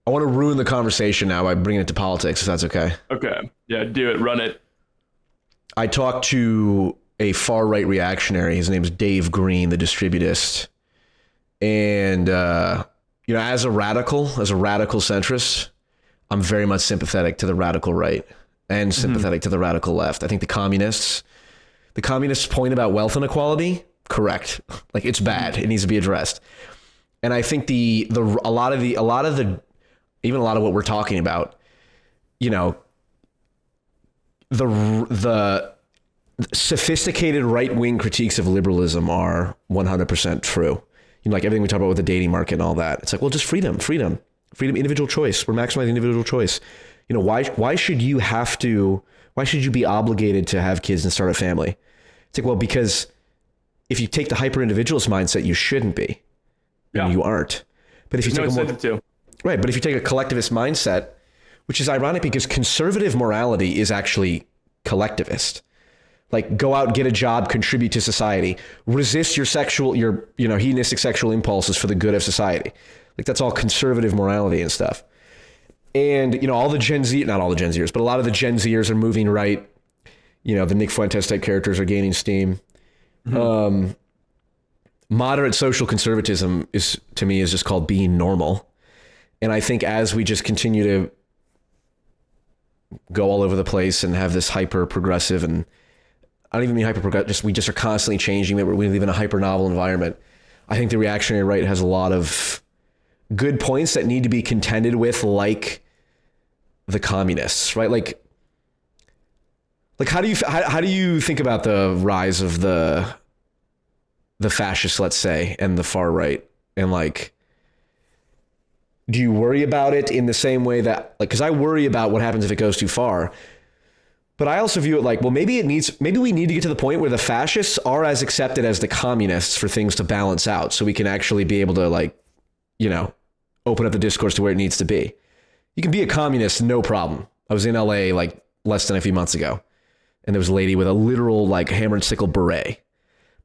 I want to ruin the conversation now by bringing it to politics, if that's okay. Okay. Yeah, do it. Run it. I talked to a far-right reactionary. His name's Dave Green, the distributist. And, as a radical centrist, I'm very much sympathetic to the radical right and sympathetic to the radical left. I think the communists' point about wealth inequality, correct. Like, it's bad. It needs to be addressed. And I think even a lot of what we're talking about, the sophisticated right-wing critiques of liberalism are 100% true. Like everything we talk about with the dating market and all that. It's like, well, just freedom, individual choice. We're maximizing individual choice. Why should you be obligated to have kids and start a family? It's like, well, because if you take the hyper-individualist mindset, you shouldn't be. And you aren't. But if you but if you take a collectivist mindset, which is ironic because conservative morality is actually collectivist. Like, go out, get a job, contribute to society, resist your hedonistic sexual impulses for the good of society. Like, that's all conservative morality and stuff. And, all the Gen Z, not all the Gen Zers, but a lot of the Gen Zers are moving right. The Nick Fuentes type characters are gaining steam. Mm-hmm. Moderate social conservatism is just called being normal. And I think as we just continue to go all over the place and have this hyper progressive, and I don't even mean hyper progressive, we just are constantly changing. We live in a hyper novel environment. I think the reactionary right has a lot of good points that need to be contended with, like the communists, right? Like how do you think about the rise of the fascists, let's say, and the far right? And like, do you worry about it in the same way that, like, because I worry about what happens if it goes too far, but I also view it like, well, maybe we need to get to the point where the fascists are as accepted as the communists for things to balance out, so we can actually be able to, like, open up the discourse to where it needs to be. You can be a communist, no problem. I was in LA like less than a few months ago, and there was a lady with a literal like hammer and sickle beret.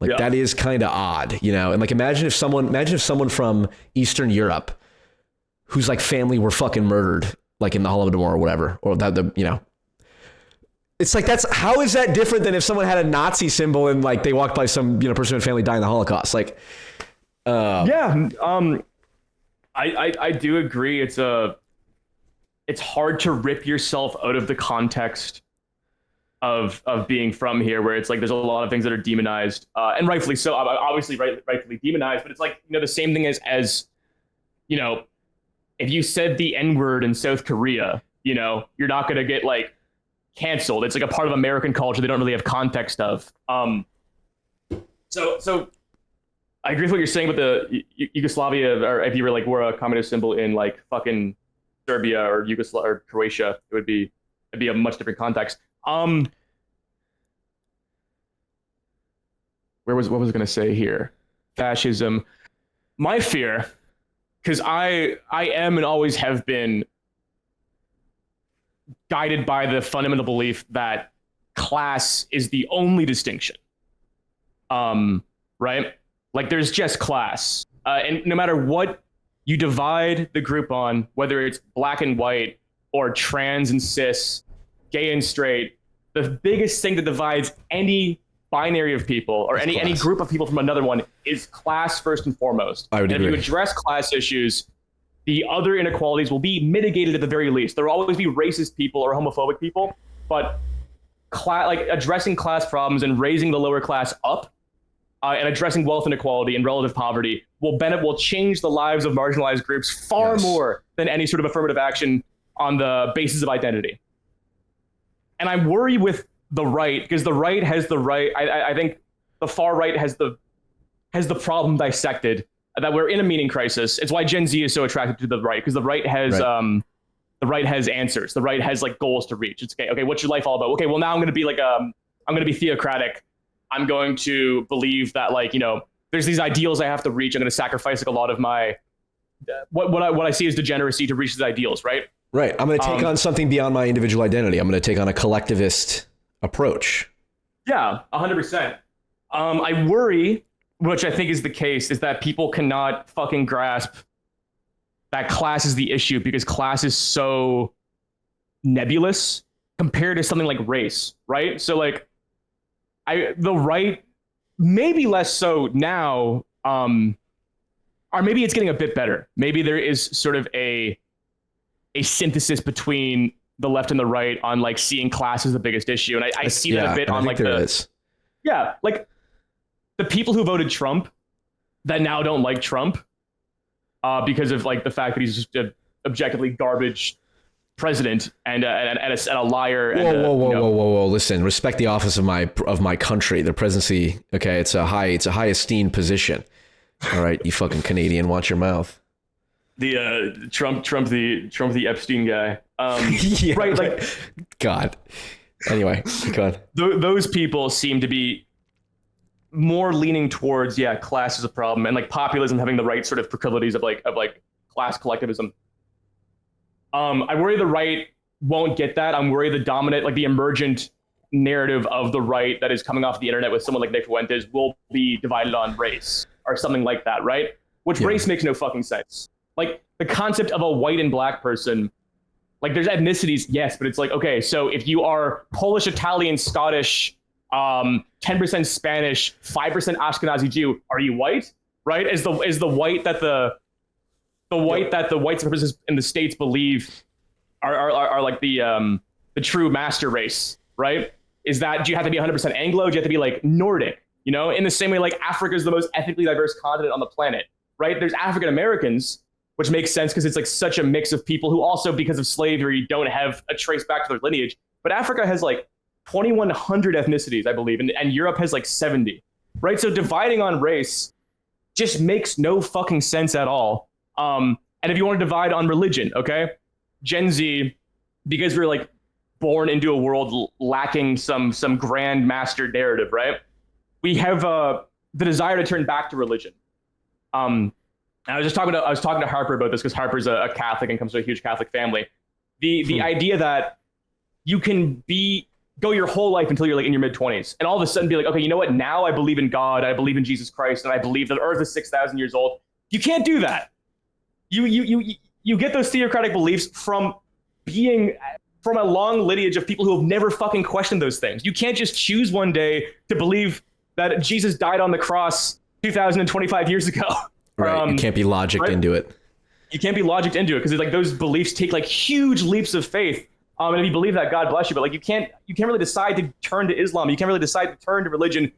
Like, that is kind of odd, And like, imagine if someone from Eastern Europe whose like family were fucking murdered, like in the Holodomor or whatever, or that, it's like, how is that different than if someone had a Nazi symbol and like they walked by some, person and family dying in the Holocaust? Like, I do agree. It's hard to rip yourself out of the context of being from here, where it's like there's a lot of things that are demonized, and rightfully so. Obviously, rightfully demonized. But it's like, the same thing as if you said the N-word in South Korea, you're not going to get like canceled. It's like a part of American culture they don't really have context of. So I agree with what you're saying with the Yugoslavia, or if you were a communist symbol in like fucking Serbia or Yugoslavia or Croatia, it'd be a much different context. What was I going to say here? Fascism. My fear, because I am and always have been guided by the fundamental belief that class is the only distinction. Right? Like, there's just class. And no matter what you divide the group on, whether it's black and white or trans and cis, gay and straight, the biggest thing that divides any binary of people or any group of people from another one is class first and foremost. I would agree. If you address class issues, the other inequalities will be mitigated at the very least. There will always be racist people or homophobic people, but addressing class problems and raising the lower class up, and addressing wealth inequality and relative poverty will change the lives of marginalized groups far more than any sort of affirmative action on the basis of identity. And I worry with the right, because the right has the right. I think the far right has the problem dissected, that we're in a meaning crisis. It's why Gen Z is so attracted to the right, because the right has answers. The right has like goals to reach. It's okay, what's your life all about? Okay, well, now I'm going to be like I'm going to be theocratic. I'm going to believe that, like, there's these ideals I have to reach. I'm going to sacrifice like a lot of my what I see as degeneracy to reach these ideals, right? Right. I'm going to take on something beyond my individual identity. I'm going to take on a collectivist approach. Yeah, 100%. I worry, which I think is the case, is that people cannot fucking grasp that class is the issue because class is so nebulous compared to something like race, right? So like the right, maybe less so now, or maybe it's getting a bit better. Maybe there is sort of a synthesis between the left and the right on like seeing class as the biggest issue. And I see that a bit on like like the people who voted Trump that now don't like Trump because of like the fact that he's just an objectively garbage president and a liar. Whoa. Listen, respect the office of my country, the presidency. Okay. It's a high esteemed position. All right. You fucking Canadian, watch your mouth. The Trump the Epstein guy. Yeah, right. Like God. Anyway, go on. Those people seem to be more leaning towards, class is a problem, and like populism having the right sort of proclivities of like class collectivism. I worry the right won't get that. I'm worried the dominant, like the emergent narrative of the right that is coming off the internet with someone like Nick Fuentes will be divided on race or something like that, right? Which race makes no fucking sense. Like the concept of a white and black person, like there's ethnicities, yes, but it's like, okay, so if you are Polish, Italian, Scottish, 10% Spanish, 5% Ashkenazi Jew, are you white? Right? Is the white that the white that the white supremacists in the States believe are like the true master race, right? Is that, do you have to be 100% Anglo? Do you have to be like Nordic? You know, in the same way, like Africa is the most ethnically diverse continent on the planet, right? There's African Americans, which makes sense because it's like such a mix of people who also, because of slavery, don't have a trace back to their lineage. But Africa has like 2,100 ethnicities, I believe, and Europe has like 70, right? So dividing on race just makes no fucking sense at all. And if you want to divide on religion, okay, Gen Z, because we're like born into a world lacking some grand master narrative, right? We have the desire to turn back to religion. I was talking to Harper about this because Harper's a Catholic and comes from a huge Catholic family. The idea that you can go your whole life until you're like in your mid-20s and all of a sudden be like, okay, you know what? Now I believe in God, I believe in Jesus Christ, and I believe that the earth is 6,000 years old. You can't do that. You get those theocratic beliefs from being from a long lineage of people who have never fucking questioned those things. You can't just choose one day to believe that Jesus died on the cross 2,025 years ago. Right. You can't be logicked into it. You can't be logicked into it because like those beliefs take like huge leaps of faith. And if you believe that, God bless you. But like you can't really decide to turn to Islam. You can't really decide to turn to religion.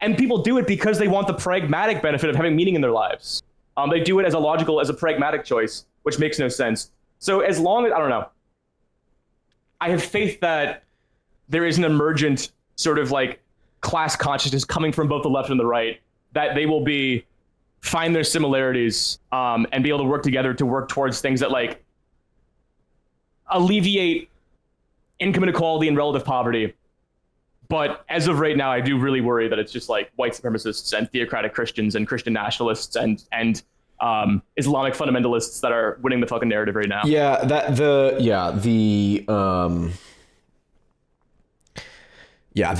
And people do it because they want the pragmatic benefit of having meaning in their lives. They do it as a pragmatic choice, which makes no sense. So as long as, I don't know, I have faith that there is an emergent sort of like class consciousness coming from both the left and the right, that they will find their similarities and be able to work together to work towards things that like alleviate income inequality and relative poverty. But as of right now, I do really worry that it's just like white supremacists and theocratic Christians and Christian nationalists and Islamic fundamentalists that are winning the fucking narrative right now. Yeah, the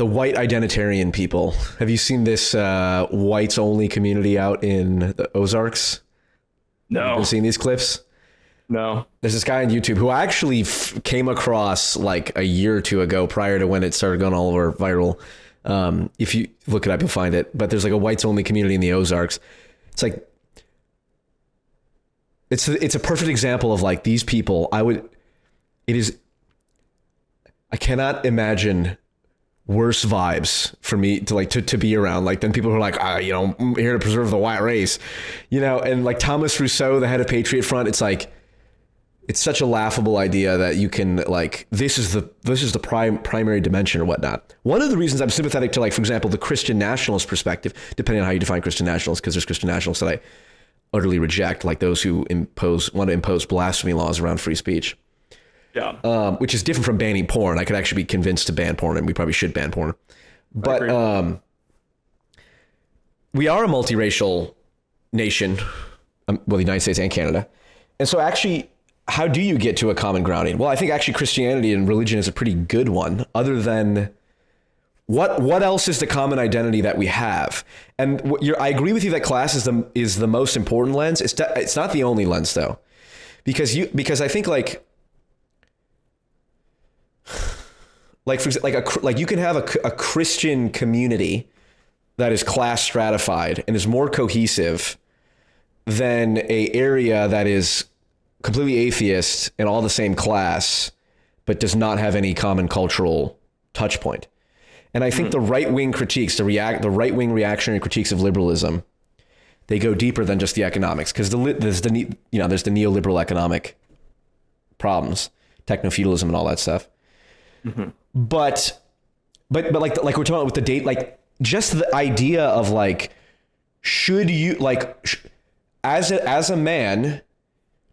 white identitarian people. Have you seen this whites only community out in the Ozarks? No. Have you seen these clips? No. There's this guy on YouTube who I actually came across like a year or two ago prior to when it started going all over viral. If you look it up, you'll find it. But there's like a whites only community in the Ozarks. It's like, it's a perfect example of like these people. I cannot imagine worse vibes for me to be around, like, than people who are like, I'm here to preserve the white race, and like Thomas Rousseau, the head of Patriot Front. It's like, it's such a laughable idea that you can like, this is the primary dimension or whatnot. One of the reasons I'm sympathetic to, like, for example, the Christian nationalist perspective, depending on how you define Christian nationalists, because there's Christian nationalists that I utterly reject, like those who want to impose blasphemy laws around free speech. Yeah. Which is different from banning porn. I could actually be convinced to ban porn, and we probably should ban porn. But we are a multiracial nation, the United States and Canada. And so actually, how do you get to a common grounding? Well, I think actually Christianity and religion is a pretty good one, other than what else is the common identity that we have? And I agree with you that class is the most important lens. It's not the only lens though, because I think like for example, like you can have a Christian community that is class stratified and is more cohesive than a area that is completely atheist and all the same class, but does not have any common cultural touch point. And I think the right-wing critiques, the right-wing reactionary critiques of liberalism, they go deeper than just the economics, because there's the neoliberal economic problems, techno-feudalism and all that stuff. Mm-hmm. But like we're talking about with the date, like just the idea of like, should you like as a man,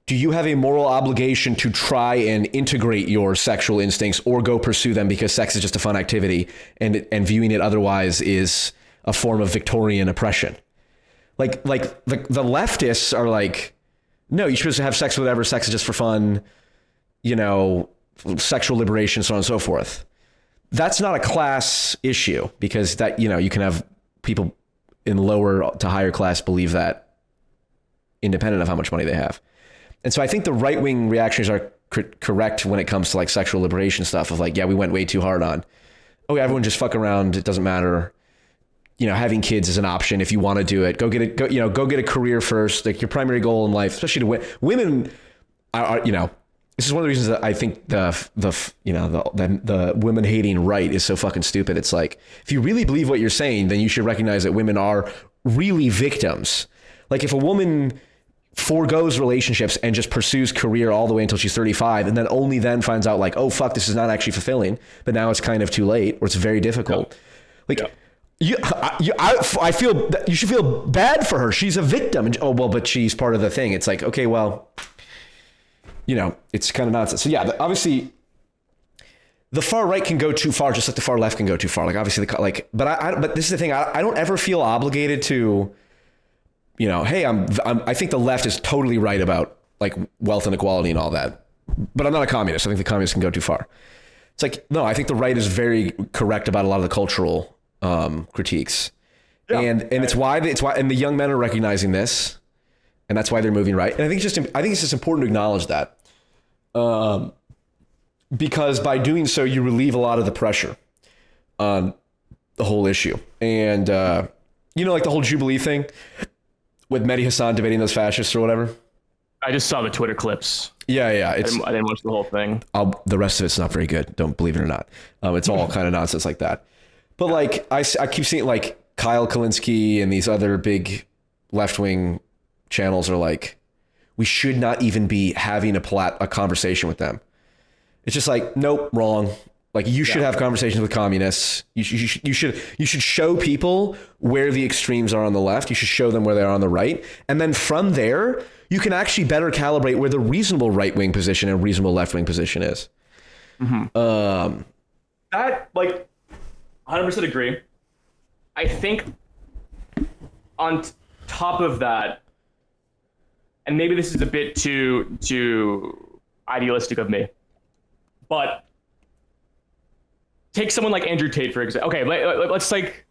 do you have a moral obligation to try and integrate your sexual instincts or go pursue them because sex is just a fun activity and viewing it otherwise is a form of Victorian oppression? Like the leftists are like, no, you're supposed to have sex with whatever, sex is just for fun, sexual liberation, so on and so forth. That's not a class issue, because that, you can have people in lower to higher class believe that independent of how much money they have. And so I think the right-wing reactionaries are correct when it comes to like sexual liberation stuff of like, yeah, we went way too hard on, oh, everyone just fuck around. It doesn't matter. Having kids is an option. If you want to do it, go get a career first. Like your primary goal in life, especially to women are, this is one of the reasons that I think the women hating right is so fucking stupid. It's like, if you really believe what you're saying, then you should recognize that women are really victims. Like if a woman foregoes relationships and just pursues career all the way until she's 35 and then only then finds out like, oh fuck, this is not actually fulfilling, but now it's kind of too late or it's very difficult. I feel that you should feel bad for her. She's a victim. And, oh, well, but she's part of the thing. It's like, okay, well, it's kind of nonsense. So yeah, obviously the far right can go too far, just like the far left can go too far. Like obviously but this is the thing. I don't ever feel obligated to, hey, I think the left is totally right about like wealth inequality and all that, but I'm not a communist. I think the communists can go too far. It's like, no, I think the right is very correct about a lot of the cultural critiques. Yeah. And it's why and the young men are recognizing this, and that's why they're moving right. And I think it's just important to acknowledge that, because by doing so, you relieve a lot of the pressure on the whole issue. And like the whole Jubilee thing with Mehdi Hassan debating those fascists or whatever. I just saw the Twitter clips. Yeah. I didn't watch the whole thing. The rest of it's not very good. Don't believe it or not. It's all kind of nonsense like that. But like I keep seeing like Kyle Kalinske and these other big left-wing channels are like, we should not even be having a conversation with them. It's just like, nope, wrong. Like you should have conversations with communists. You should show people where the extremes are on the left. You should show them where they are on the right. And then from there, you can actually better calibrate where the reasonable right-wing position and reasonable left-wing position is. Mm-hmm. That like 100% agree. I think on top of that, and maybe this is a bit too idealistic of me, but take someone like Andrew Tate, for example. Okay, let's like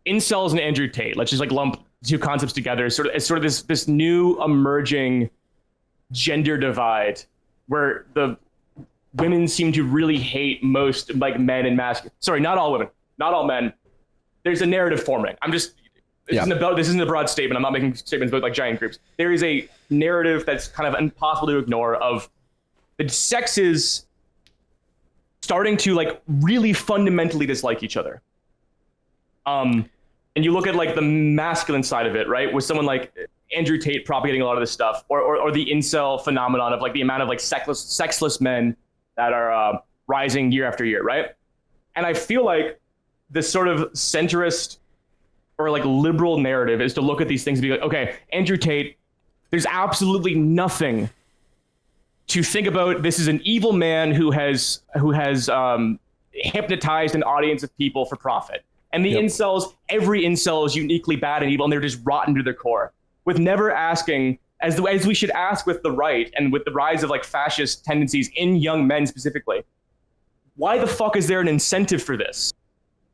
incels and Andrew Tate. Let's just like lump two concepts together. It's sort of this new emerging gender divide where the women seem to really hate most like men and masculine. Sorry, not all women, not all men. There's a narrative forming. This isn't a broad statement. I'm not making statements about like giant groups. There is a narrative that's kind of impossible to ignore of the sexes starting to like really fundamentally dislike each other. And you look at like the masculine side of it, right? With someone like Andrew Tate propagating a lot of this stuff, or the incel phenomenon of like the amount of like sexless men that are rising year after year, right? And I feel like this sort of centrist or like liberal narrative is to look at these things and be like, okay, Andrew Tate, there's absolutely nothing to think about. This is an evil man who has hypnotized an audience of people for profit. And the incels, every incel is uniquely bad and evil, and they're just rotten to their core. With never asking, as we should ask with the right and with the rise of like fascist tendencies in young men specifically, why the fuck is there an incentive for this?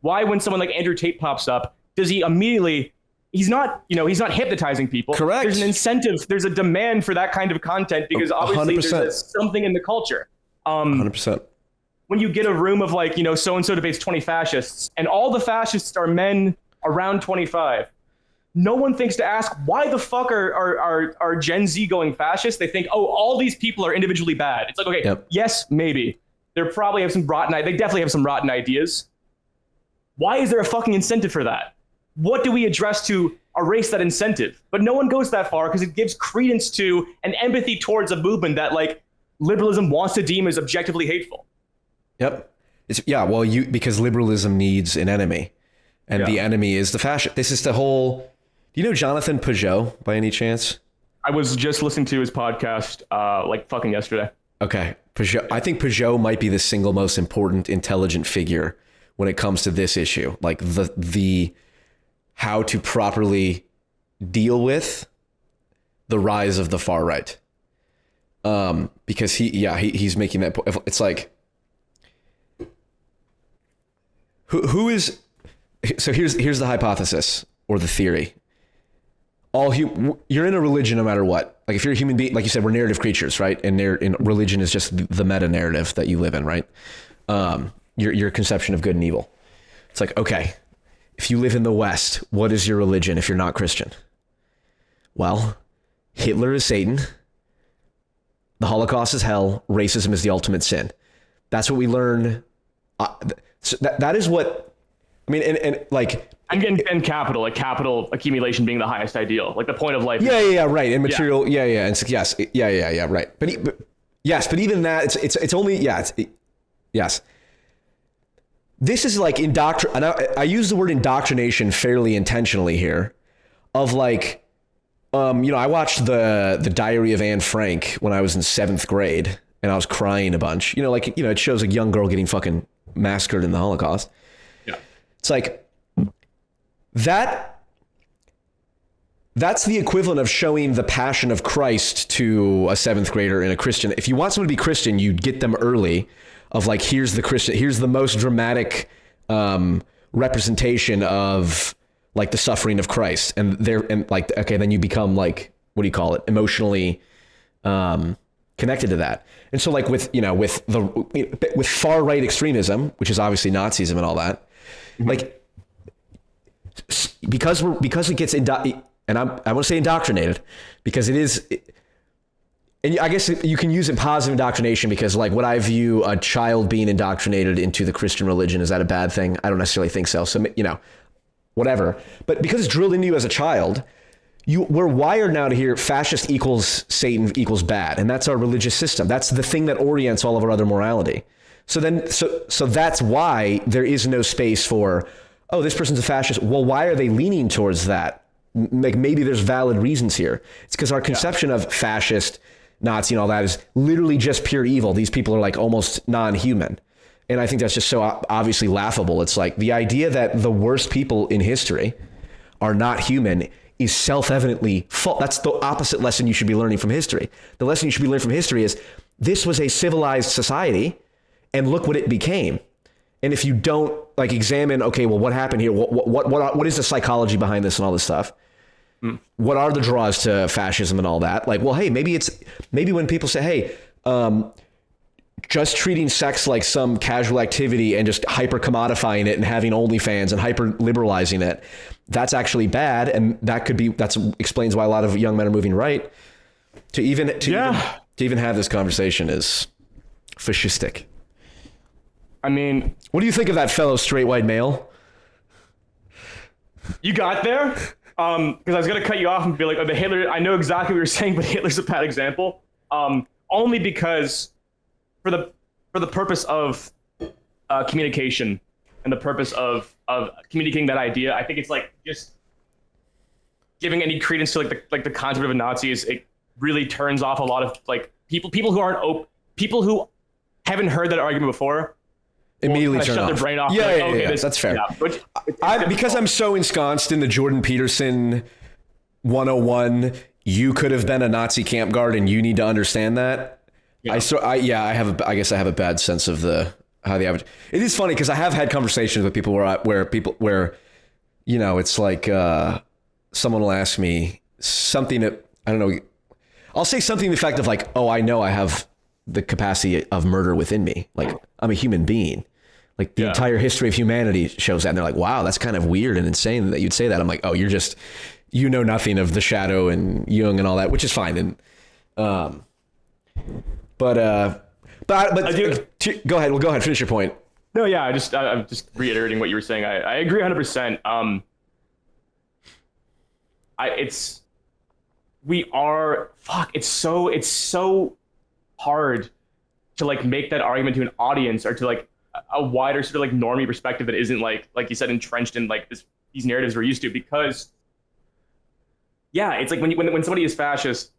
Why, when someone like Andrew Tate pops up, does he immediately? He's not hypnotizing people. Correct. There's an incentive. There's a demand for that kind of content because obviously 100%. there's something in the culture. 100%. When you get a room of like, so-and-so debates 20 fascists and all the fascists are men around 25, no one thinks to ask, why the fuck are Gen Z going fascist? They think, oh, all these people are individually bad. It's like, okay, yes, maybe. They definitely have some rotten ideas. Why is there a fucking incentive for that? What do we address to erase that incentive? But no one goes that far because it gives credence to an empathy towards a movement that like liberalism wants to deem as objectively hateful. Yep. Because liberalism needs an enemy, and the enemy is the fascist. This is the whole. Do you know Jonathan Peugeot by any chance? I was just listening to his podcast like fucking yesterday. Okay. Peugeot. I think Peugeot might be the single most important intelligent figure when it comes to this issue, like the how to properly deal with the rise of the far right. Because he's making that point. It's like, who is, so here's the hypothesis or the theory. You're in a religion no matter what. Like if you're a human being, like you said, we're narrative creatures, right? And religion is just the meta narrative that you live in, right? Your conception of good and evil. It's like, okay, if you live in the West, what is your religion if you're not Christian? Well, Hitler is Satan. The Holocaust is hell. Racism is the ultimate sin. That's what we learn. So that is what, I mean, and capital accumulation being the highest ideal, like the point of life. Yeah, right. And material. Yeah. And yes. Yeah, right. But even that, it's only, yes. This is like and I use the word indoctrination fairly intentionally here, of like, I watched the Diary of Anne Frank when I was in 7th grade and I was crying a bunch, it shows a young girl getting fucking massacred in the Holocaust. Yeah. It's like that's the equivalent of showing the Passion of Christ to a 7th grader in a Christian. If you want someone to be Christian, you'd get them early of like, here's the most dramatic representation of like the suffering of Christ, and then you become like, what do you call it? Emotionally connected to that. And so like with far right extremism, which is obviously Nazism and all that, like because it gets I want to say indoctrinated because it is. And I guess you can use it positive indoctrination because like would I view a child being indoctrinated into the Christian religion? Is that a bad thing? I don't necessarily think so. So, whatever. But because it's drilled into you as a child, we're wired now to hear fascist equals Satan equals bad. And that's our religious system. That's the thing that orients all of our other morality. So that's why there is no space for, oh, this person's a fascist. Well, why are they leaning towards that? Like maybe there's valid reasons here. It's because our conception of fascist, Nazi and all that is literally just pure evil. These people are like almost non-human. And I think that's just so obviously laughable. It's like the idea that the worst people in history are not human is self-evidently false. That's the opposite lesson you should be learning from history. The lesson you should be learning from history is this was a civilized society and look what it became. And if you don't like examine, okay, well, what happened here? What is the psychology behind this and all this stuff? What are the draws to fascism and all that? Like, well, hey, maybe when people say, hey, just treating sex like some casual activity and just hyper commodifying it and having OnlyFans and hyper liberalizing it, that's actually bad. And that explains why a lot of young men are moving right. To even have this conversation is fascistic. I mean, what do you think of that fellow straight white male? You got there? Because I was going to cut you off and be like, the Hitler, I know exactly what you're saying, but Hitler's a bad example. Only because for the purpose of communication and the purpose of communicating that idea, I think it's like just giving any credence to like the concept of a Nazi it really turns off a lot of like people who aren't people who haven't heard that argument before. Immediately turn shut off. their brain off. Yeah, that's fair. Yeah, because I'm so ensconced in the Jordan Peterson 101, you could have been a Nazi camp guard and you need to understand that. Yeah. I guess I have a bad sense of the how the average. It is funny because I have had conversations with people where it's like someone will ask me something that I don't know. I'll say something to the effect of like, oh, I know I have the capacity of murder within me. Like I'm a human being. Like the entire history of humanity shows that. And they're like, wow, that's kind of weird and insane that you'd say that. I'm like, oh, you know nothing of the shadow and Jung and all that, which is fine. And, but I do, go ahead. Well, go ahead. Finish your point. No, yeah. I'm just reiterating what you were saying. I agree 100%. It's so hard to like make that argument to an audience or to like a wider sort of like normie perspective that isn't like you said, entrenched in like these narratives we're used to, because it's like when somebody is fascist,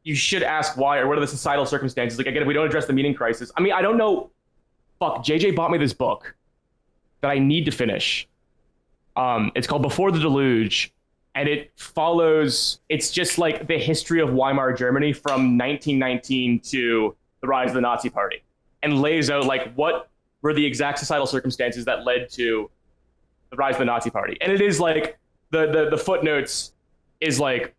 you should ask why or what are the societal circumstances. Like again, if we don't address the meaning crisis, I mean, I don't know. Fuck, JJ bought me this book that I need to finish. It's called Before the Deluge, and it's just like the history of Weimar Germany from 1919 to the rise of the Nazi Party, and lays out like what were the exact societal circumstances that led to the rise of the Nazi Party. And it is like the footnotes is like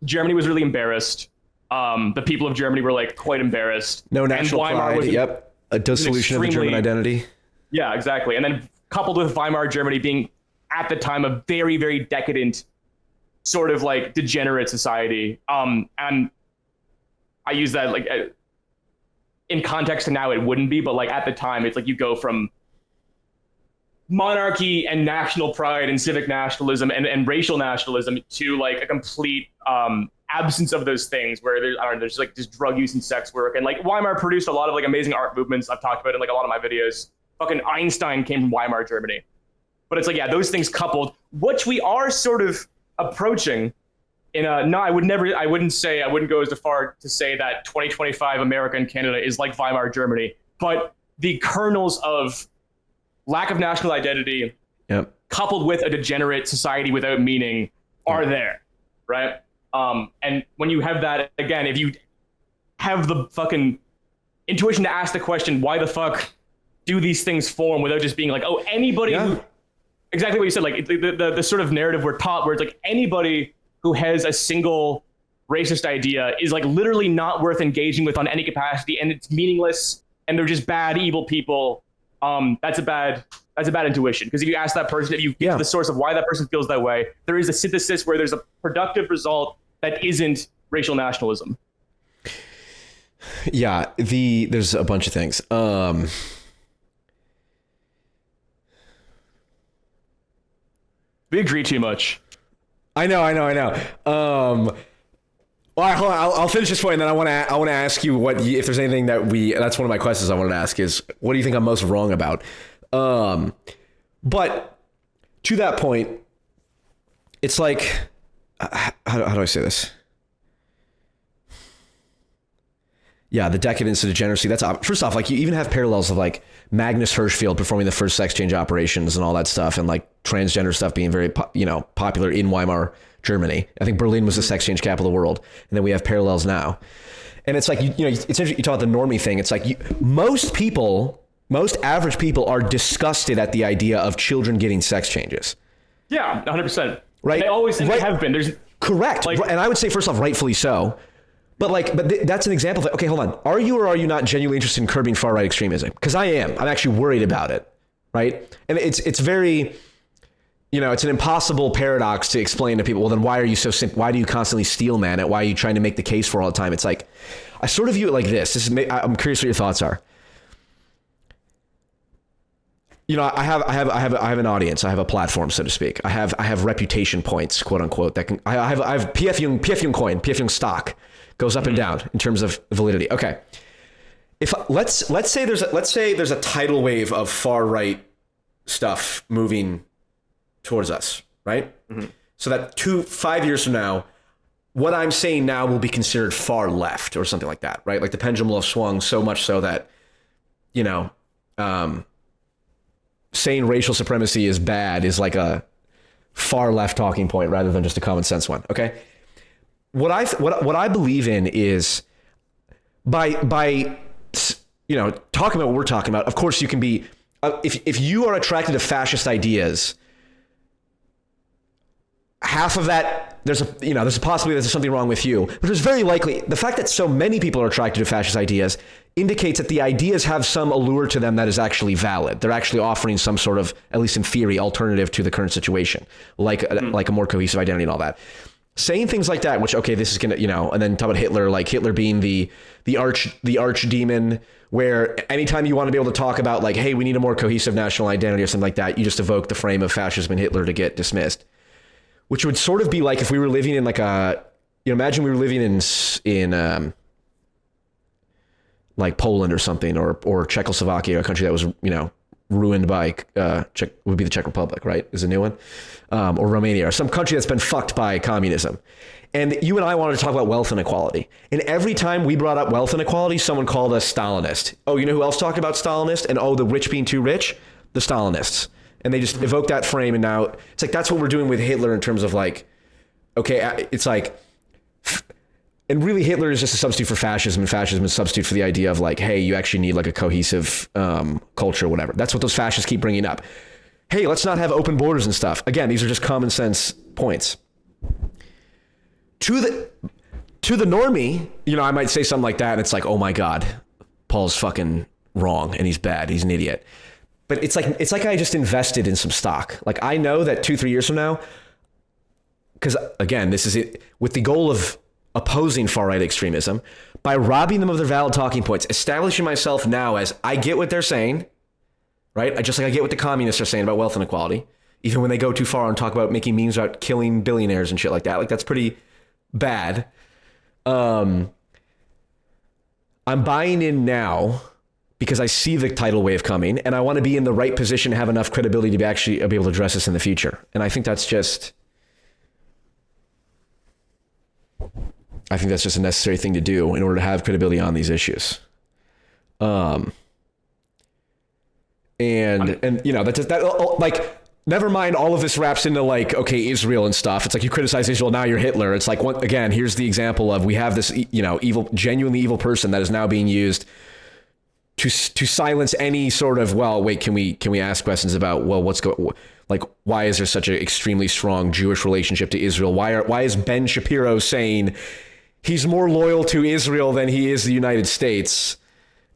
Germany was really embarrassed. The people of Germany were like quite embarrassed. No national pride. A dissolution of the German identity. Yeah, exactly. And then coupled with Weimar Germany being at the time a very, very decadent sort of like degenerate society. And I use that like in context to now it wouldn't be, but like at the time it's like you go from monarchy and national pride and civic nationalism and racial nationalism to like a complete absence of those things where there's like just drug use and sex work. And like Weimar produced a lot of like amazing art movements I've talked about in like a lot of my videos. Fucking Einstein came from Weimar Germany. But it's like, yeah, those things coupled, which we are sort of approaching in a, no, I wouldn't go as far to say that 2025 America and Canada is like Weimar Germany, but the kernels of lack of national identity coupled with a degenerate society without meaning are there, right? And when you have that, again, if you have the fucking intuition to ask the question, why the fuck do these things form, without just being like, oh, anybody who, exactly what you said, like the sort of narrative we're taught where it's like anybody who has a single racist idea is like literally not worth engaging with on any capacity, and it's meaningless, and they're just bad, evil people. That's a bad intuition, because if you ask that person, if you get to the source of why that person feels that way, there is a synthesis where there's a productive result that isn't racial nationalism. Yeah, there's a bunch of things. We agree too much. I know. All right, hold on. I'll finish this point, and then I want to ask you if there's anything that's one of my questions I wanted to ask is, what do you think I'm most wrong about? But to that point, it's like, how do I say this? Yeah, the decadence and degeneracy. That's first off, like you even have parallels of like Magnus Hirschfeld performing the first sex change operations and all that stuff, and like transgender stuff being very popular in Weimar Germany. I think Berlin was the sex change capital of the world, and then we have parallels now. And it's like it's interesting. You talk about the normie thing. It's like most average people are disgusted at the idea of children getting sex changes. Yeah, 100%. Right. They always have been. There's correct, like, and I would say first off, rightfully so. But that's an example of, okay, hold on. Are you or are you not genuinely interested in curbing far right extremism? Because I am. I'm actually worried about it, right? And it's very, it's an impossible paradox to explain to people. Well, then why are you so simple? Why do you constantly steelman it? Why are you trying to make the case for all the time? It's like, I sort of view it like this. I'm curious what your thoughts are. I have an audience. I have a platform, so to speak. I have reputation points, quote unquote. I have PF Jung coin, PF Jung stock. Goes up and down in terms of validity. Okay, let's say there's a tidal wave of far right stuff moving towards us, right? Mm-hmm. So that 5 years from now, what I'm saying now will be considered far left or something like that, right? Like the pendulum will have swung so much so that, saying racial supremacy is bad is like a far left talking point rather than just a common sense one. Okay. What I believe in is by talking about what we're talking about, of course you can be, if you are attracted to fascist ideas, half of that, there's a possibility there's something wrong with you, but there's very likely the fact that so many people are attracted to fascist ideas indicates that the ideas have some allure to them that is actually valid. They're actually offering some sort of, at least in theory, alternative to the current situation, like a more cohesive identity and all that. Saying things like that, which, okay, this is gonna, and then talk about Hitler, like Hitler being the arch demon, where anytime you want to be able to talk about like, hey, we need a more cohesive national identity or something like that, you just evoke the frame of fascism and Hitler to get dismissed. Which would sort of be like if we were living in like imagine we were living in like Poland or something, or Czechoslovakia, a country that was, ruined by, would be the Czech Republic, right? Is a new one. Or Romania, or some country that's been fucked by communism. And you and I wanted to talk about wealth inequality. And every time we brought up wealth inequality, someone called us Stalinist. Oh, you know who else talked about Stalinist? And the rich being too rich? The Stalinists. And they just evoke that frame. And now it's like, that's what we're doing with Hitler in terms of like, okay, it's like, and really Hitler is just a substitute for fascism, and fascism is a substitute for the idea of like, hey, you actually need like a cohesive culture or whatever. That's what those fascists keep bringing up. Hey, let's not have open borders and stuff. Again, these are just common sense points. To the normie, I might say something like that, and it's like, oh my God, Paul's fucking wrong and he's bad. He's an idiot. But it's like I just invested in some stock. Like I know that 2-3 years from now, because again, this is it with the goal of opposing far-right extremism, by robbing them of their valid talking points, establishing myself now as I get what they're saying, right? Just like I get what the communists are saying about wealth inequality, even when they go too far and talk about making memes about killing billionaires and shit like that. Like that's pretty bad. I'm buying in now because I see the tidal wave coming, and I want to be in the right position to have enough credibility to be able to address this in the future. And I think that's just a necessary thing to do in order to have credibility on these issues. And that like, never mind all of this wraps into like, okay, Israel and stuff. It's like you criticize Israel, now you're Hitler. It's like, again, here's the example of, we have this, evil, genuinely evil person that is now being used to silence any sort of, well, wait, can we ask questions about, well, why is there such an extremely strong Jewish relationship to Israel? Why is Ben Shapiro saying he's more loyal to Israel than he is the United States?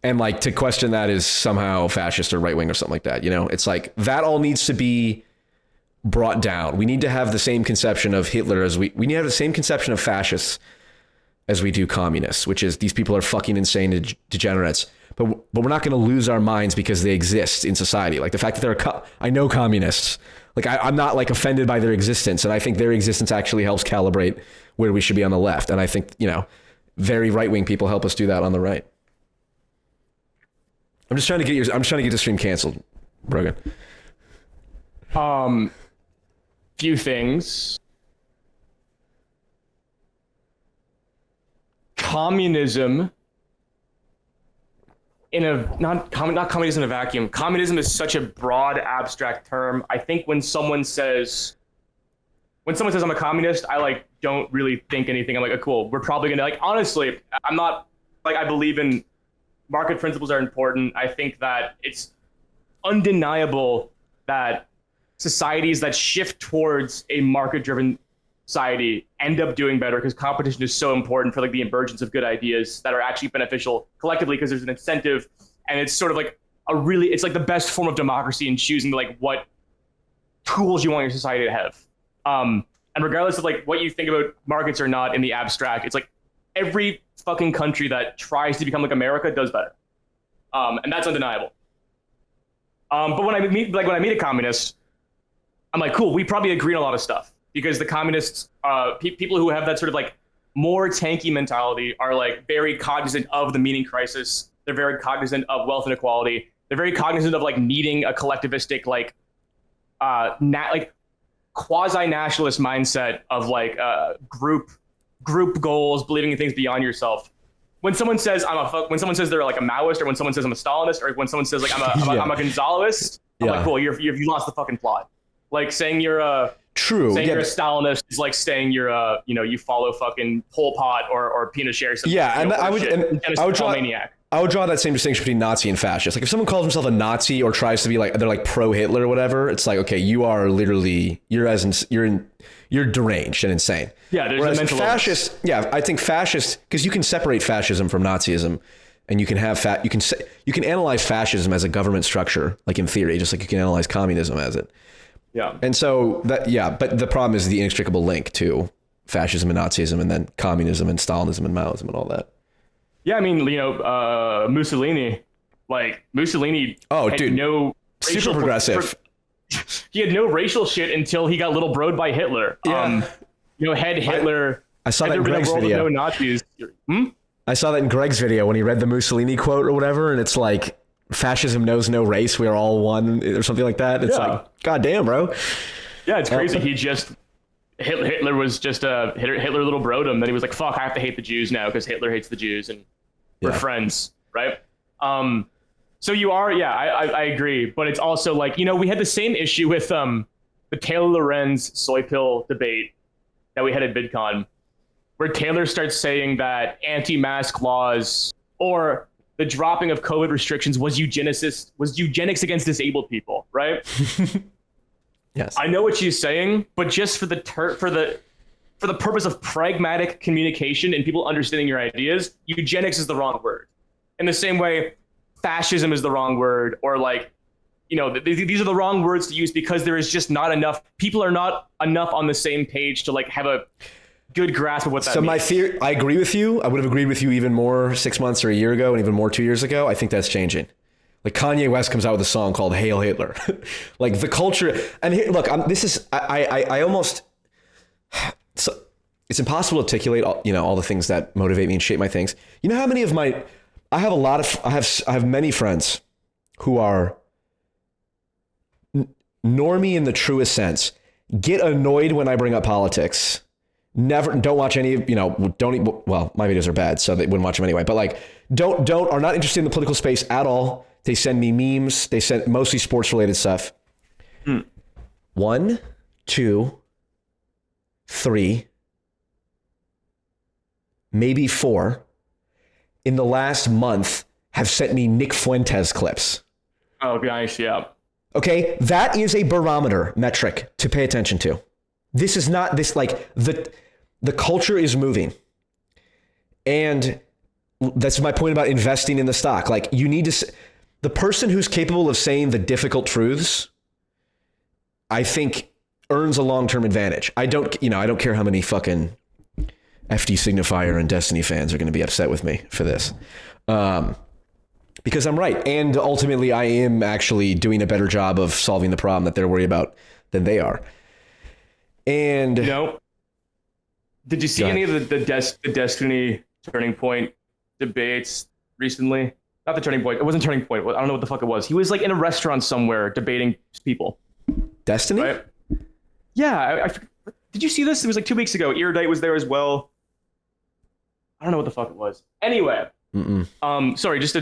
And like, to question that is somehow fascist or right wing or something like that. It's like that all needs to be brought down. We need to have the same conception of Hitler as we need to have the same conception of fascists as we do communists, which is these people are fucking insane degenerates. But we're not going to lose our minds because they exist in society. Like the fact that I know communists, like I'm not like offended by their existence. And I think their existence actually helps calibrate where we should be on the left. And I think, very right-wing people help us do that on the right. I'm trying to get the stream canceled, Brogan. Few things. Communism not communism in a vacuum. Communism is such a broad, abstract term. I think when someone says I'm a communist, I like don't really think anything. I'm like, oh, cool. We're probably gonna like, honestly, I'm not like, I believe in market principles are important. I think that it's undeniable that societies that shift towards a market-driven society end up doing better because competition is so important for like the emergence of good ideas that are actually beneficial collectively, because there's an incentive, and it's sort of like it's like the best form of democracy in choosing like what tools you want your society to have. And regardless of like what you think about markets or not in the abstract, it's like every fucking country that tries to become like America does better. And that's undeniable. But when I meet a communist, I'm like, cool, we probably agree on a lot of stuff, because the communists, people who have that sort of like more tanky mentality are like very cognizant of the meaning crisis. They're very cognizant of wealth inequality. They're very cognizant of like needing a collectivistic, like quasi-nationalist mindset of like group goals, believing in things beyond yourself. When someone says when someone says they're like a Maoist, or when someone says I'm a Stalinist, or when someone says like I'm a Gonzalist, I'm like, cool, you lost the fucking plot. Like saying you're a you're a Stalinist is like saying you're a you follow fucking Pol Pot or Pinochet or something. Yeah, and I would draw maniac. I would draw that same distinction between Nazi and fascist. Like if someone calls himself a Nazi or tries to be like, they're like pro-Hitler or whatever, it's like, okay, you are literally, you're deranged and insane. Yeah, there's Whereas a mental fascist. illness. Yeah, I think fascist, because you can separate fascism from Nazism, and you can have you can analyze fascism as a government structure, like in theory, just like you can analyze communism as it. Yeah. And so but the problem is the inextricable link to fascism and Nazism, and then communism and Stalinism and Maoism and all that. Yeah, I mean, Mussolini. Oh, had dude, no super progressive. He had no racial shit until he got little broed by Hitler. Yeah. Had Hitler. I saw had that in there been a Greg's world with video. No Nazis. I saw that in Greg's video when he read the Mussolini quote or whatever, and it's like, fascism knows no race, we are all one, or something like that. It's like, God damn, bro. Yeah, it's crazy. Hitler was just Hitler little broed him. Then he was like, fuck, I have to hate the Jews now because Hitler hates the Jews and we're friends, right? So you are, I agree. But it's also like, we had the same issue with the Taylor Lorenz soy pill debate that we had at VidCon, where Taylor starts saying that anti-mask laws or the dropping of COVID restrictions was eugenics against disabled people, right? Yes. I know what she's saying, but just for the purpose of pragmatic communication and people understanding your ideas, eugenics is the wrong word. In the same way, fascism is the wrong word, or these are the wrong words to use because there is just not enough. People are not enough on the same page to have a good grasp of what that means. So my theory, I agree with you. I would have agreed with you even more 6 months or a year ago, and even more 2 years ago. I think that's changing. Like Kanye West comes out with a song called "Hail Hitler," like the culture. And here, look, I almost. So it's impossible to articulate all the things that motivate me and shape my things. You know how many of I have many friends who are normie in the truest sense, get annoyed when I bring up politics. Don't watch any of, well, my videos are bad, so they wouldn't watch them anyway, but are not interested in the political space at all. They send me memes. They send mostly sports related stuff. 1, 2, 3, maybe 4 in the last month have sent me Nick Fuentes clips. Oh, nice. Yeah. Okay. That is a barometer metric to pay attention to. This is not this, like the culture is moving. And that's my point about investing in the stock. Like you need to, the person who's capable of saying the difficult truths, I think earns a long-term advantage. I don't care how many fucking FD Signifier and Destiny fans are going to be upset with me for this. Because I'm right. And ultimately I am actually doing a better job of solving the problem that they're worried about than they are. And did you see any of the Destiny Turning Point debates recently? Not the Turning Point. It wasn't Turning Point. I don't know what the fuck it was. He was like in a restaurant somewhere debating people. Destiny? Right? Yeah. Did you see this? It was like 2 weeks ago. Eardite was there as well. I don't know what the fuck it was. Anyway. Sorry, just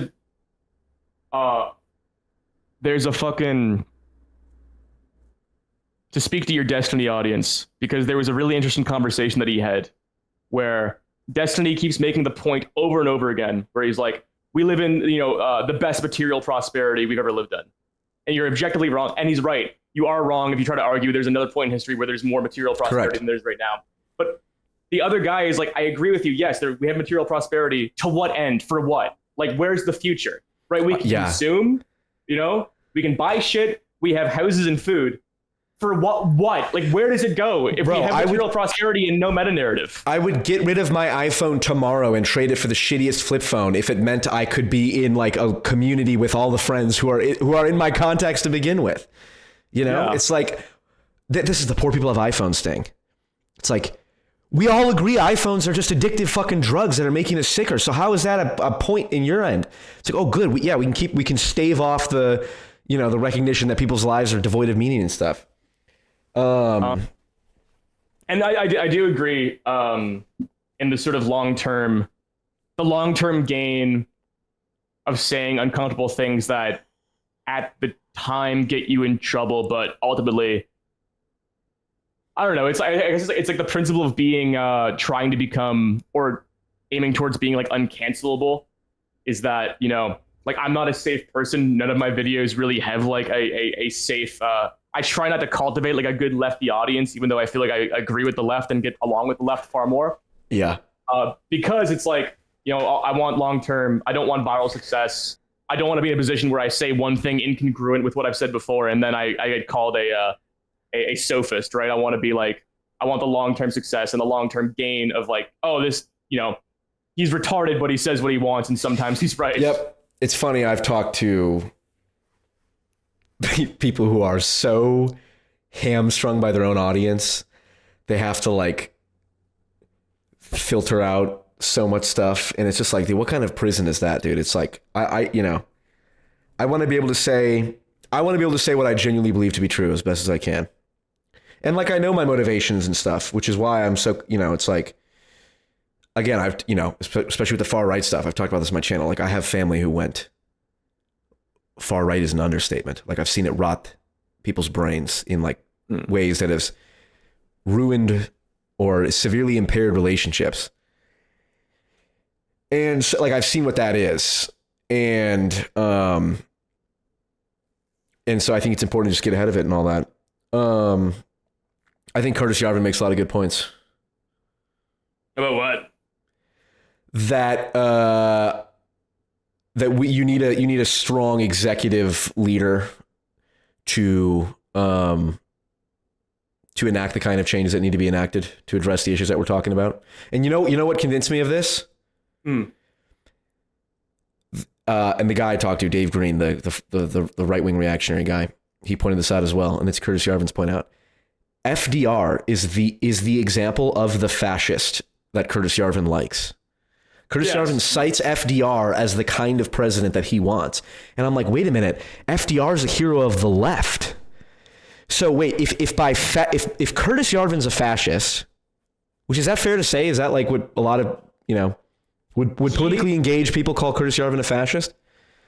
there's a fucking, to speak to your Destiny audience, because there was a really interesting conversation that he had where Destiny keeps making the point over and over again, where he's like, we live in, the best material prosperity we've ever lived in. And you're objectively wrong. And he's right. You are wrong if you try to argue there's another point in history where there's more material prosperity than there's right now. But the other guy is like, I agree with you. Yes, we have material prosperity. To what end? For what? Like, where's the future? Right? We can consume, we can buy shit. We have houses and food. For what? Like, where does it go if we have material prosperity and no meta narrative? I would get rid of my iPhone tomorrow and trade it for the shittiest flip phone if it meant I could be in like a community with all the friends who are in my contacts to begin with. It's like, this is the poor people have iPhones thing. It's like, we all agree iPhones are just addictive fucking drugs that are making us sicker. So how is that a point in your end? It's like, oh, good. We can stave off the, the recognition that people's lives are devoid of meaning and stuff. And I do agree in the sort of long-term gain of saying uncomfortable things that at the time get you in trouble, but ultimately, I don't know. I guess it's like the principle of being trying to become or aiming towards being like uncancelable. is that, like, I'm not a safe person. None of my videos really have like a safe, I try not to cultivate like a good lefty audience, even though I feel like I agree with the left and get along with the left far more. Yeah. Because it's like, I want long-term, I don't want viral success. I don't want to be in a position where I say one thing incongruent with what I've said before, and then I get called a sophist, right? I want to be like, I want the long-term success and the long-term gain of like, oh, this, he's retarded, but he says what he wants, and sometimes he's right. Yep. It's funny. I've talked to people who are so hamstrung by their own audience. They have to like filter out so much stuff. And it's just like, dude, what kind of prison is that, dude? It's like, I want to be able to say what I genuinely believe to be true as best as I can. And like, I know my motivations and stuff, which is why I'm so, it's like, again, I've, especially with the far right stuff, I've talked about this on my channel. Like, I have family who went far right is an understatement. Like, I've seen it rot people's brains in like ways that has ruined or severely impaired relationships. And so, like, I've seen what that is. And so I think it's important to just get ahead of it and all that. I think Curtis Yarvin makes a lot of good points. About what? That you need a strong executive leader to enact the kind of changes that need to be enacted to address the issues that we're talking about. And you know what convinced me of this? And the guy I talked to, Dave Green, the right-wing reactionary guy, he pointed this out as well, and it's Curtis Yarvin's point out. FDR is the example of the fascist that Curtis Yarvin likes. Curtis Yarvin cites FDR as the kind of president that he wants. And I'm like, wait a minute, FDR is a hero of the left. So wait, if Curtis Yarvin's a fascist, which is that fair to say? Is that like what a lot of, would politically engaged people call Curtis Yarvin a fascist?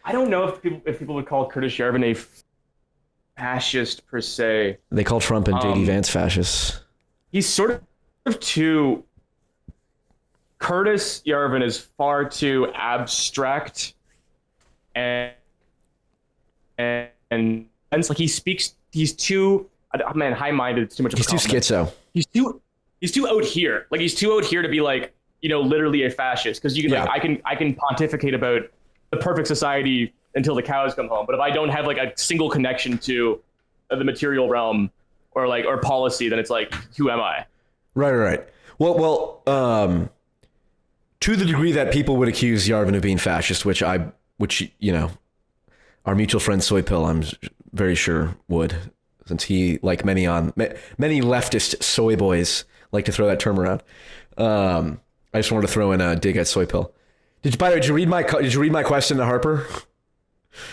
I don't know if people would call Curtis Yarvin a fascist per se. They call Trump and JD Vance fascists. He's sort of too... Curtis Yarvin is far too abstract and it's like he's too, high-minded. It's too much of a compliment. He's too schizo. He's too out here. Like, he's too out here to be like, literally a fascist. Because you can I can pontificate about the perfect society until the cows come home. But if I don't have like a single connection to the material realm or policy, then it's like, who am I? Right. Well, to the degree that people would accuse Yarvin of being fascist, which our mutual friend Soy Pill, I'm very sure would, since he, like many leftist soy boys, like to throw that term around. I just wanted to throw in a dig at Soy Pill. Did you read my question to Harper?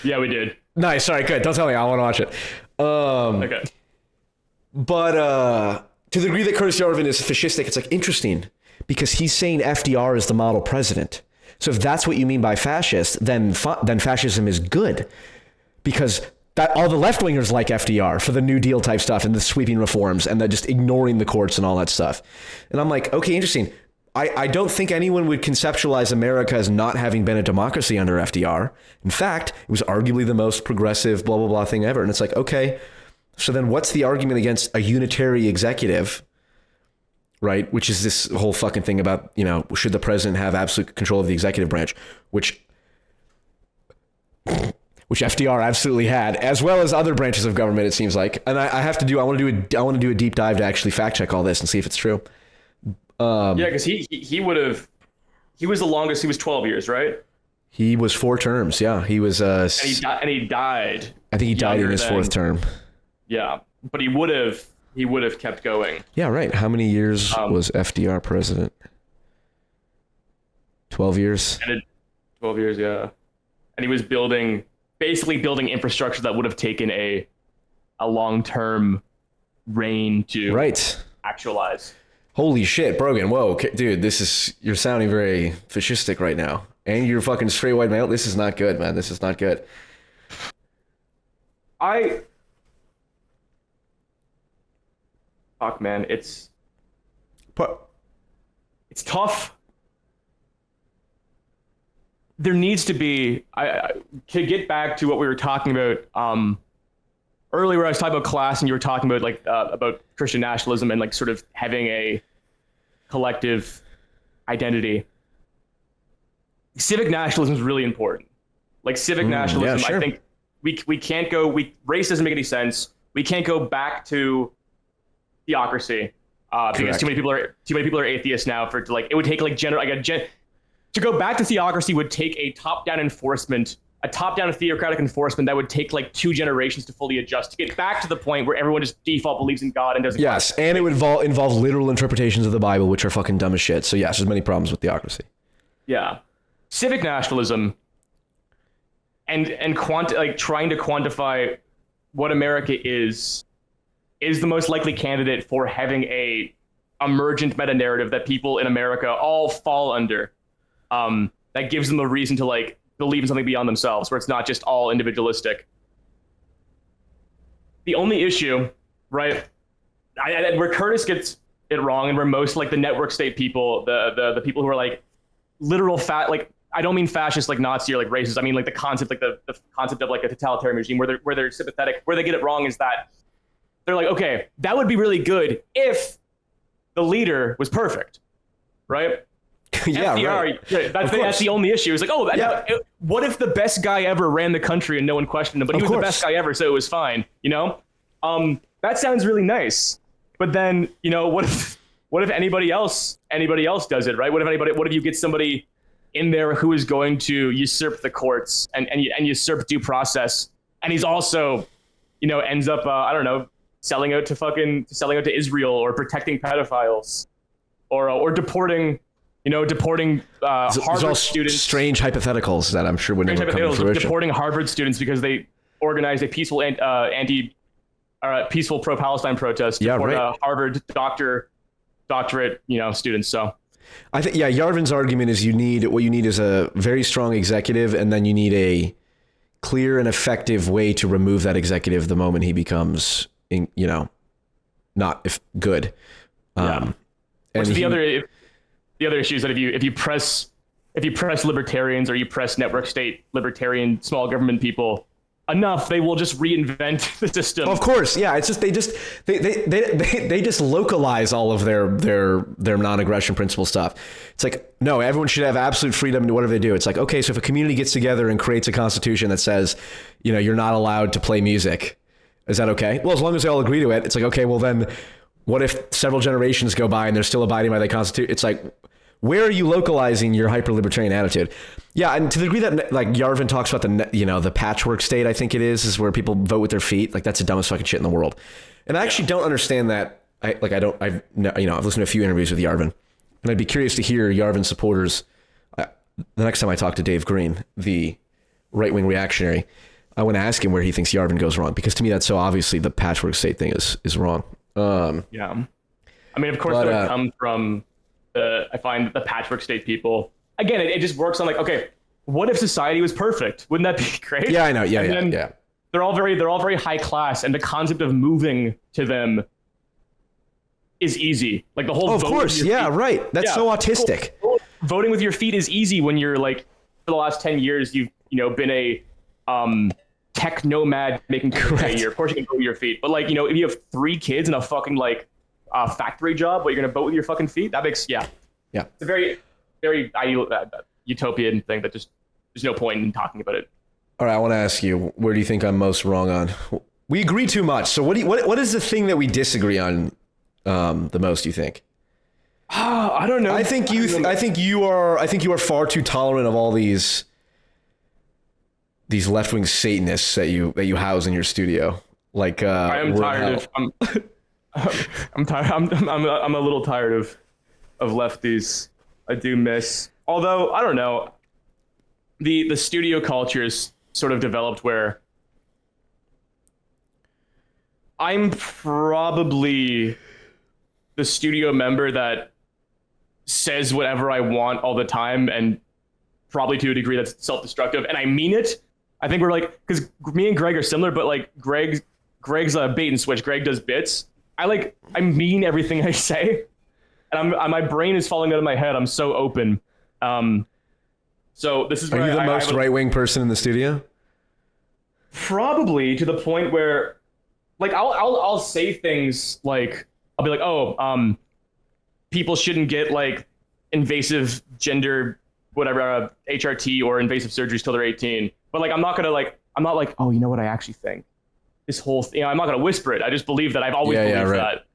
Yeah, we did. Nice. All right, good. Don't tell me. I want to watch it. Okay. But to the degree that Curtis Yarvin is fascistic, it's like interesting because he's saying FDR is the model president. So if that's what you mean by fascist, then fascism is good because that all the left-wingers like FDR for the New Deal type stuff and the sweeping reforms and the just ignoring the courts and all that stuff. And I'm like, okay, interesting. I don't think anyone would conceptualize America as not having been a democracy under FDR. In fact, it was arguably the most progressive blah, blah, blah thing ever. And it's like, okay, so then what's the argument against a unitary executive, right? Which is this whole fucking thing about, should the president have absolute control of the executive branch, which FDR absolutely had, as well as other branches of government, it seems like. And I want to do a deep dive to actually fact check all this and see if it's true. Because he was the longest. He was 12 years, right? He was 4 terms. Yeah, he was. And he died. I think he died in his 4th term. Yeah, but he would have kept going. Yeah, right. How many years was FDR president? 12 years. 12 years, yeah. And he was basically building infrastructure that would have taken a long-term reign to actualize. Holy shit, Brogan. Whoa, dude, you're sounding very fascistic right now. And you're fucking straight white male. This is not good, man. This is not good. Fuck, man. It's tough. there needs to be, to get back to what we were talking about earlier, where I was talking about class, and you were talking about about Christian nationalism and like sort of having a collective identity. Civic nationalism is really important. Like civic nationalism, yeah, sure. I think we can't go. Race doesn't make any sense. We can't go back to theocracy because too many people are atheists now. For like, it would take like to go back to theocracy would take a top-down theocratic enforcement that would take like 2 generations to fully adjust to get back to the point where everyone just default believes in God and doesn't. Yes, and it would involve literal interpretations of the Bible, which are fucking dumb as shit. So yes, there's many problems with theocracy. Yeah, civic nationalism and trying to quantify what America is the most likely candidate for having a emergent meta narrative that people in America all fall under. That gives them a reason to like believe in something beyond themselves, where it's not just all individualistic. The only issue, right, where Curtis gets it wrong, and where most like the network state people, the people who are like literal like, I don't mean fascist like Nazi or like racist. I mean like the concept, like the concept of like a totalitarian regime where they're sympathetic. Where they get it wrong is that they're like, okay, that would be really good if the leader was perfect, right? Yeah, FDR, right. That's the only issue. It's like, what if the best guy ever ran the country and no one questioned him, but he was the best guy ever, so it was fine, you know? That sounds really nice. But then, you know, what if anybody else does it, right? What if you get somebody in there who is going to usurp the courts and usurp due process, and he's also, you know, ends up I don't know, selling out to Israel, or protecting pedophiles, or deporting Harvard students. Strange hypotheticals that I'm sure would never come to fruition. Deporting Harvard students because they organized a peaceful peaceful pro-Palestine protest. Yeah, right. Harvard doctorate, you know, students. So I think, yeah, Yarvin's argument is what you need is a very strong executive, and then you need a clear and effective way to remove that executive the moment he becomes, not good. Yeah. And the other issue is that if you press libertarians, or you press network state libertarian small government people enough, they will just reinvent the system. Of course, yeah. It's just they just localize all of their non-aggression principle stuff. It's like, no, everyone should have absolute freedom to whatever they do. It's like, okay, so if a community gets together and creates a constitution that says, you know, you're not allowed to play music, is that okay? Well, as long as they all agree to it, it's like, okay, well then, what if several generations go by and they're still abiding by the constitution? It's like, where are you localizing your hyper-libertarian attitude? Yeah, and to the degree that like Yarvin talks about the patchwork state, I think it is where people vote with their feet. Like, that's the dumbest fucking shit in the world. And I actually don't understand that. I've listened to a few interviews with Yarvin, and I'd be curious to hear Yarvin supporters. The next time I talk to Dave Green, the right-wing reactionary, I want to ask him where he thinks Yarvin goes wrong, because to me that's so obviously the patchwork state thing is wrong. Yeah, I mean, of course, that would come from I find the patchwork state people. Again, it just works on like, okay, what if society was perfect? Wouldn't that be great? Yeah, I know. Yeah. They're all very high class, and the concept of moving to them is easy. Like the whole. Of course, yeah, right. That's so autistic. Voting with your feet is easy when you're like, for the last 10 years, you've been a tech nomad making a year. Of course, you can vote with your feet, but like, you know, if you have 3 kids and a fucking like factory job, but you're gonna vote with your fucking feet. That makes it's a very ideal utopian thing that just there's no point in talking about it. All right, I want to ask you, where do you think I'm most wrong on? We agree too much. So what is the thing that we disagree on the most, you think? I don't know. I think you are far too tolerant of all these left-wing Satanists that you house in your studio. Like I'm tired of I'm tired. I'm a little tired of lefties. I do miss, although I don't know, the studio culture is sort of developed where I'm probably the studio member that says whatever I want all the time, and probably to a degree that's self-destructive, and I mean it. I think we're like, because me and Greg are similar, but like Greg's a bait and switch. Greg does bits. I mean everything I say, and my brain is falling out of my head. I'm so open. So this is Are where you the most right-wing person in the studio? Probably, to the point where, like, I'll say things like, I'll be like, oh, people shouldn't get like invasive gender whatever HRT or invasive surgeries till they're 18. But like, I'm not like, oh, you know what I actually think. This whole thing, I'm not gonna whisper it. I just believe that. I've always believed that.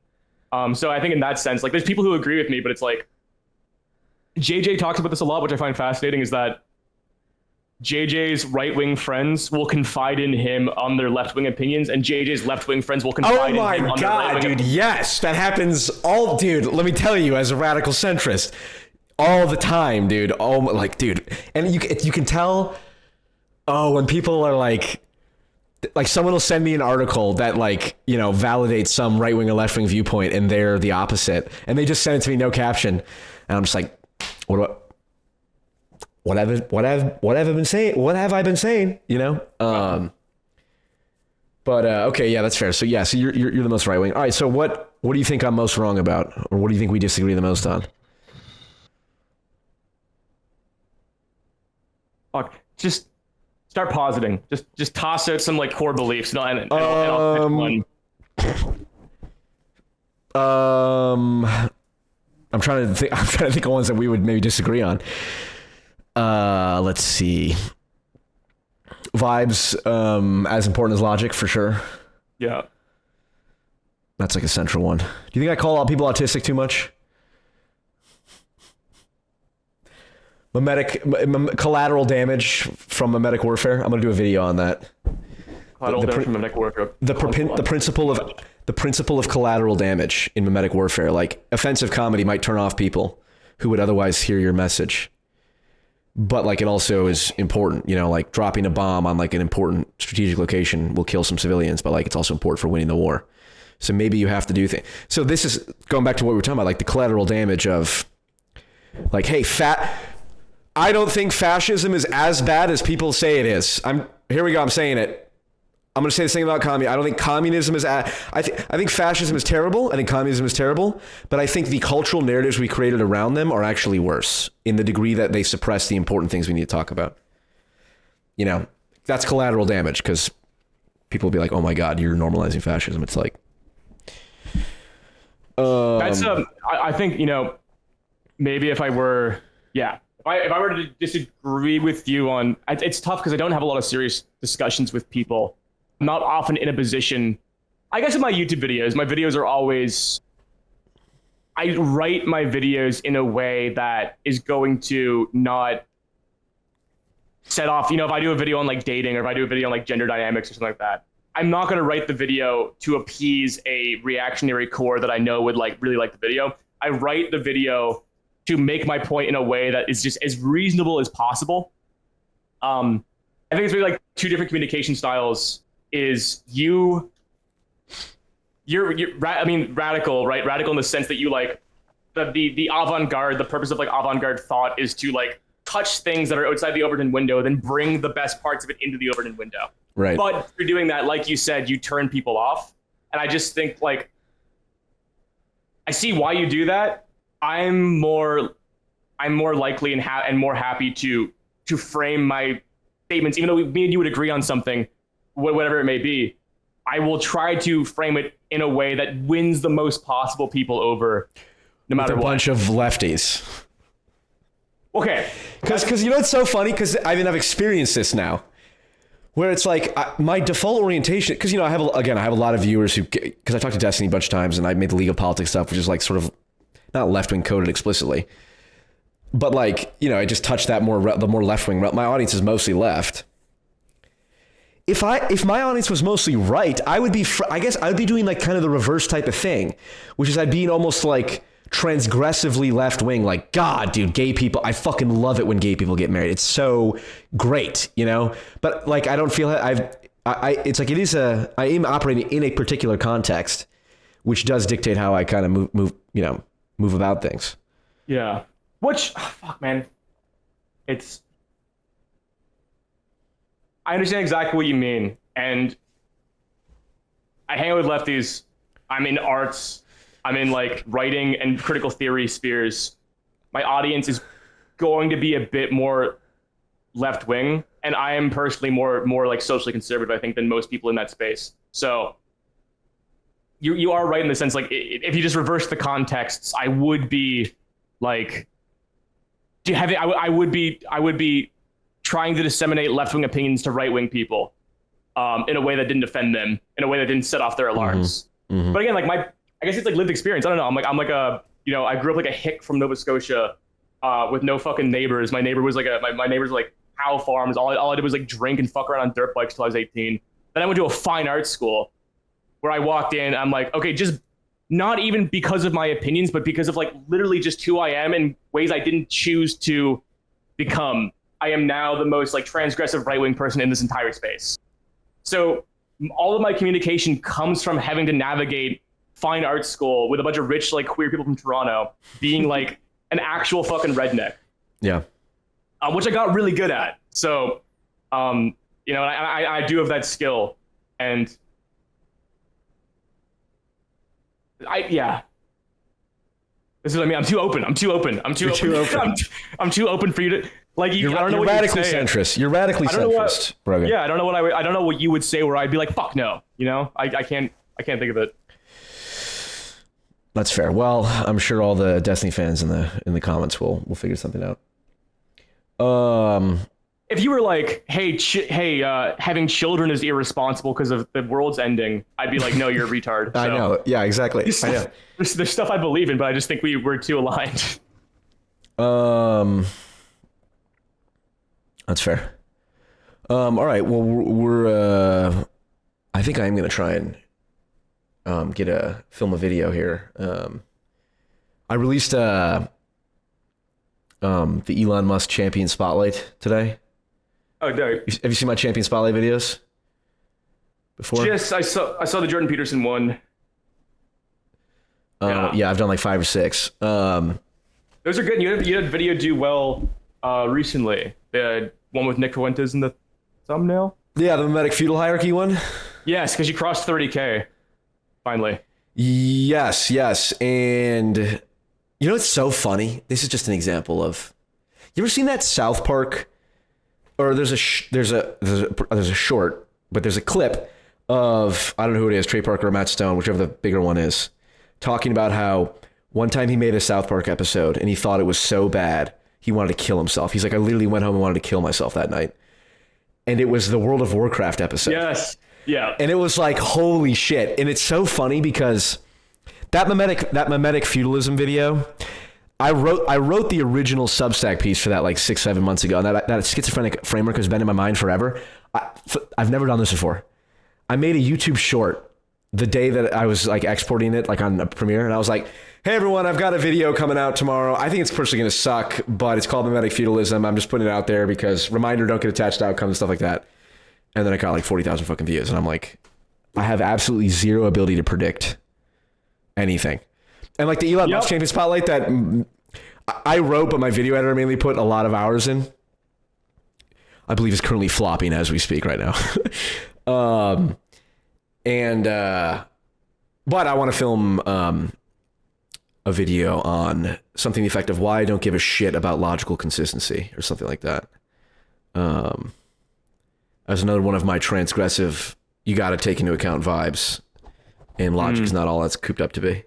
So I think in that sense, like, there's people who agree with me, but it's like, JJ talks about this a lot, which I find fascinating, is that JJ's right-wing friends will confide in him on their left-wing opinions, and JJ's left-wing friends will confide in him on their right-wing opinions. Oh my God, dude, yes, that happens dude, let me tell you, as a radical centrist, all the time, dude. Oh, like, dude, and you can tell, when people are like someone will send me an article that, like, you know, validates some right-wing or left-wing viewpoint, and they're the opposite, and they just send it to me, no caption, and I'm just like, what have I been saying? You know? But okay, yeah, that's fair. So yeah, so you're the most right wing. All right, so what do you think I'm most wrong about, or what do you think we disagree the most on? Fuck, just start positing. Just toss out some like core beliefs, and I'll pick one. I'm trying to think of ones that we would maybe disagree on. Let's see. Vibes, as important as logic, for sure. Yeah. That's like a central one. Do you think I call out people autistic too much? Collateral damage from mimetic warfare. I'm going to do a video on that. Collateral damage from mimetic warfare. The principle of collateral damage in mimetic warfare. Like, offensive comedy might turn off people who would otherwise hear your message. But like, it also is important, you know, like dropping a bomb on like an important strategic location will kill some civilians, but like, it's also important for winning the war. So maybe you have to do things. So this is going back to what we were talking about, like the collateral damage of like, hey, I don't think fascism is as bad as people say it is. Here we go. I'm saying it. I'm going to say the same about communism. I don't think communism is, I think fascism is terrible. I think communism is terrible, but I think the cultural narratives we created around them are actually worse in the degree that they suppress the important things we need to talk about. You know, that's collateral damage, because people will be like, oh my God, you're normalizing fascism. It's like, that's, I think, you know, maybe if I were to disagree with you on, it's tough because I don't have a lot of serious discussions with people. I'm not often in a position, I guess in my YouTube videos are always, I write my videos in a way that is going to not set off, you know, if I do a video on like dating, or if I do a video on like gender dynamics or something like that, I'm not going to write the video to appease a reactionary core that I know would like really like the video. I write the video to make my point in a way that is just as reasonable as possible. I think it's really like two different communication styles. Is you're radical, right? Radical in the sense that you like the avant-garde, the purpose of like avant-garde thought is to like touch things that are outside the Overton window, then bring the best parts of it into the Overton window. Right. But through doing that, like you said, you turn people off. And I just think like, I see why you do that. I'm more likely and more happy to frame my statements, even though me and you would agree on something, whatever it may be. I will try to frame it in a way that wins the most possible people over, no matter what. A bunch of lefties. Okay. Because you know, it's so funny, because I've experienced this now, where it's like my default orientation, because, you know, I have a lot of viewers who, because I talked to Destiny a bunch of times, and I made the legal politics stuff, which is like sort of not left-wing coded explicitly, but like, you know, I just touched that the more left-wing. My audience is mostly left. If my audience was mostly right, I guess I would be doing like kind of the reverse type of thing, which is I'd be almost like transgressively left-wing, like, God, dude, gay people, I fucking love it when gay people get married. It's so great, you know? But like, I don't feel it's like, I am operating in a particular context, which does dictate how I kind of move about things. Yeah. Which, fuck, man. I understand exactly what you mean. And I hang out with lefties. I'm in arts. I'm in like writing and critical theory spheres. My audience is going to be a bit more left wing, and I am personally more like socially conservative, I think, than most people in that space. So you are right in the sense, like, if you just reverse the contexts, I would be like, I would be trying to disseminate left wing opinions to right wing people, in a way that didn't offend them, in a way that didn't set off their alarms. But again, like I guess it's like lived experience. I don't know. I'm like a, you know, I grew up like a hick from Nova Scotia, with no fucking neighbors. My neighbor was like my neighbors were like cow farms. All I did was like drink and fuck around on dirt bikes till I was 18. Then I went to a fine arts school where I walked in. I'm like, okay, just not even because of my opinions, but because of like literally just who I am in ways I didn't choose to become. I am now the most like transgressive right-wing person in this entire space. So all of my communication comes from having to navigate fine arts school with a bunch of rich, like, queer people from Toronto, being like an actual fucking redneck. Yeah. Which I got really good at. So, you know, I do have that skill, and yeah. This is, I mean, I'm too open. I'm too open. I'm too open for you to, like, I don't know what radically you'd say. centrist. You're radically centrist, Brogan. Yeah, I don't know what you would say where I'd be like, fuck no. You know, I can't think of it. That's fair. Well, I'm sure all the Destiny fans in the comments will figure something out. If you were like, hey, having children is irresponsible because of the world's ending, I'd be like, no, you're a retard. So, I know. Yeah, exactly. I know. There's stuff I believe in, but I just think we're too aligned. That's fair. All right. Well, we're I think I am going to try and film a video here. I released the Elon Musk champion spotlight today. Oh, dope. Have you seen my champion spotlight videos before? Yes, I saw the Jordan Peterson one. Yeah, I've done like 5 or 6. Those are good. You had video do well recently. The one with Nick Fuentes in the thumbnail. Yeah, the mimetic feudal hierarchy one. Yes, because you crossed 30K finally. Yes, and you know what's so funny? This is just an example of. You ever seen that South Park? Or there's a short, but there's a clip of, I don't know who it is, Trey Parker or Matt Stone, whichever the bigger one is, talking about how one time he made a South Park episode and he thought it was so bad he wanted to kill himself. He's like, I literally went home and wanted to kill myself that night. And it was the World of Warcraft episode. Yes. Yeah. And it was like, holy shit. And it's so funny because that mimetic feudalism video, I wrote the original Substack piece for that like 6-7 months ago, and that schizophrenic framework has been in my mind forever. I've never done this before. I made a YouTube short the day that I was like exporting it, like on a Premiere, and I was like, hey everyone, I've got a video coming out tomorrow. I think it's personally going to suck, but it's called mimetic feudalism. I'm just putting it out there because reminder, don't get attached to outcomes and stuff like that. And then I got like 40,000 fucking views, and I'm like, I have absolutely zero ability to predict anything. And like the Elon Musk champion spotlight that I wrote, but my video editor mainly put a lot of hours in, I believe is currently flopping as we speak right now. But I want to film a video on something the effect of why I don't give a shit about logical consistency or something like that. As another one of my transgressive, you got to take into account vibes, and logic is not all that's cooped up to be.